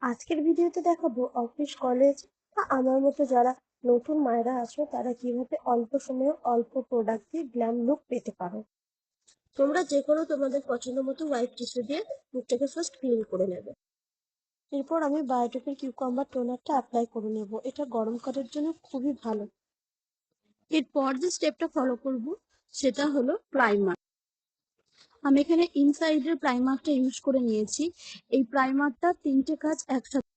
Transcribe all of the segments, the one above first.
আজকের ভিডিওতে দেখাবো অফিস কলেজ বা আমার মতো যারা নতুন মায়েরা আছো তারা কিভাবে অল্প সময়ে অল্প প্রোডাক্ট দিয়ে গ্ল্যাম লুক পেতে পারো। তোমরা যে কোনো তোমাদের পছন্দ মতো হোয়াইট টিস্যু দিয়ে মুখটাকে ফার্স্ট ক্লিন করে নেবে। এরপর আমি বায়োটিকের কিউকাম্বার টোনারটা অ্যাপ্লাই করে নেব, এটা গরম করার জন্য খুবই ভালো। এরপর যে স্টেপটা ফলো করব সেটা হলো প্রাইমার। আমি এখানে ইনসাইডের প্রাইমারটা ইউজ করে নিয়েছি। এই প্রাইমারটা তিনটে কাজ একসাথে,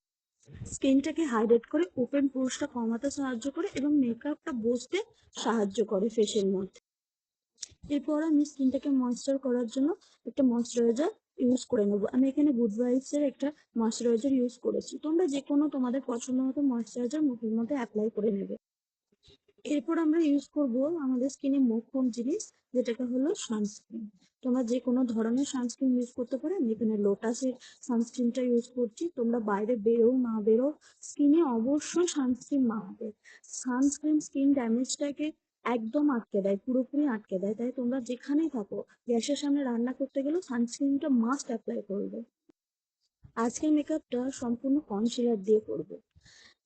স্কিনটাকে হাইড্রেট করে, ওপেন পোরসটা কমাতে সাহায্য করে এবং মেকআপটা বসতে সাহায্য করে ফেসের মধ্যে। এরপর আমি স্কিনটাকে ময়েশ্চার করার জন্য একটা ময়েশ্চারাইজার ইউজ করে নেবো। আমি এখানে গুড ভাইবসের একটা ময়েশ্চারাইজার ইউজ করেছি। তোমরা যে কোনো তোমাদের পছন্দ মতো ময়েশ্চারাইজার মুখের মধ্যে অ্যাপ্লাই করে নেবে। এরপর আমরা ইউজ করব আমাদের স্কিনে মোক্ষম জিনিস, যেটাকে হলো সানস্ক্রিন। তোমরা যে কোনো ধরনের সানস্ক্রিন ইউজ করতে পারো। আমি এখানে লোটাসের সানস্ক্রিনটা ইউজ করছি। তোমরা বাইরে বেরো না বেরো, স্কিনে অবশ্যই সানস্ক্রিন মাখবে। সানস্ক্রিন স্কিন ড্যামেজটাকে একদম আটকে দেয়, পুরোপুরি আটকে দেয়। তাই তোমরা যেখানেই থাকো, গ্যাসের সামনে রান্না করতে গেলেও সানস্ক্রিনটা মাস্ট অ্যাপ্লাই করবে। আজকের মেকআপটা সম্পূর্ণ কনসিলার দিয়ে করবো,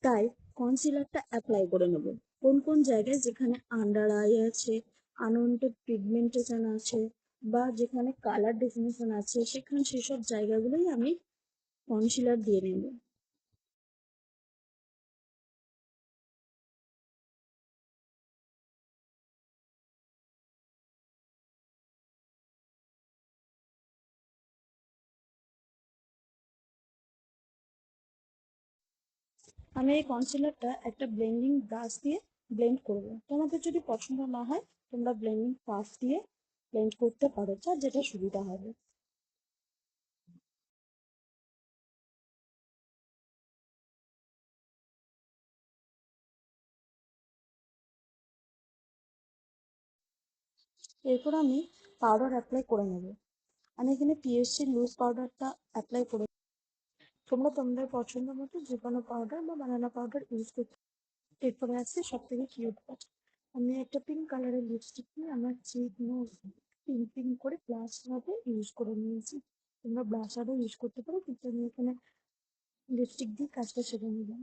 তাই কনসিলারটা অ্যাপ্লাই করে নেব কোন কোন জায়গায়, যেখানে আন্ডার আই আছে, আনওয়ান্টেড পিগমেন্টেশন আছে, বা যেখানে কালার ডেফিনেশন আছে, সেখানে সেসব জায়গাগুলোই আমি কনসিলার দিয়ে নেব। আমি এই কনসিলারটা একটা ব্লেন্ডিং ব্রাশ দিয়ে ব্লেন্ড করব। তোমাদের যদি পছন্দ না হয়, তোমরা ব্লেন্ডিং পাফ দিয়ে ব্লেন্ড করতে পারো, যার যেটা সুবিধা হবে। এরপর আমি পাউডার অ্যাপ্লাই করে নেব। আমি এখানে পিএসসি লুজ পাউডারটা অ্যাপ্লাই করে। তোমরা তোমাদের পছন্দ মতো যে কোনো পাউডার বা বানানা পাউডার ইউজ করতে। এরপরে আছে সব থেকে কিউট পার্ট। আমি একটা পিঙ্ক কালারের লিপস্টিক নিয়ে আমার চিক নোজ পিঙ্ক পিঙ্ক করে ব্লাশ ভাবে ইউজ করে নিয়েছি। তোমরা ব্লাশারও ইউজ করতে পারো, কিন্তু আমি এখানে লিপস্টিক দিয়ে কাজটা সেরে নিলাম।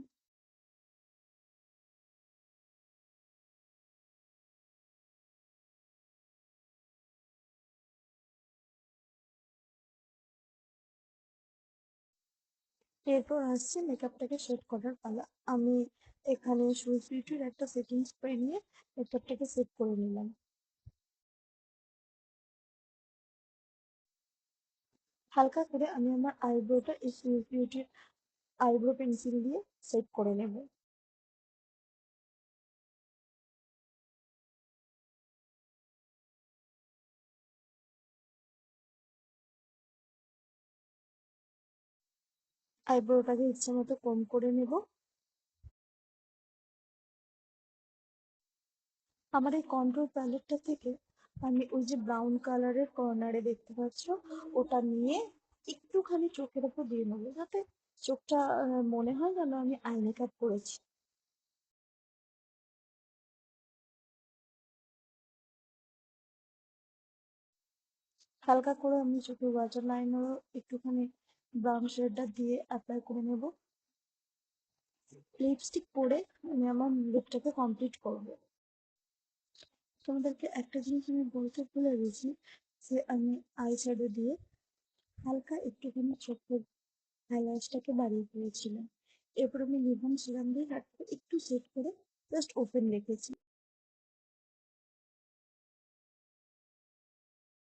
এরপর আসছে মেকআপটাকে সেট করার পালা। আমি এখানে সুইস বিউটির একটা সেটিং স্প্রে নিয়ে মেকআপটাকে সেট করে নিলাম। হালকা করে আমি আমার আইব্রোটা এই সুইস বিউটির আইব্রো পেন্সিল দিয়ে সেট করে নেব। আইব্রোটাকে ইচ্ছে মতো কম করে নেব। আমার এই কন্ট্রোল প্যালেটটা থেকে আমি ওই যে ব্রাউন কালারের কর্নারে দেখতে পাচ্ছ, ওটা নিয়ে একটুখানি চোখের উপর দিয়ে নেবো, যাতে চোখটা মনে হয় যেন আমি আই মেকআপ করেছি। হালকা করে আমি চোখের ওয়াটার লাইনারও একটুখানি ব্রাউন শেডটা দিয়ে অ্যাপ্লাই করে নেব। লিপস্টিক পরে আমি আমার লুকটাকে কমপ্লিট করবো। তোমাদেরকে একটা জিনিস আমি বলতে ভুলে গেছি, যে আমি আই শ্যাডো দিয়ে হালকা একটুখানি চোখের হাইলাইটটাকে বাড়িয়ে ফেলেছিলাম। এরপর আমি লিভ অন সিরাম দিয়ে হাতটা একটু সেট করে জাস্ট ওপেন রেখেছি।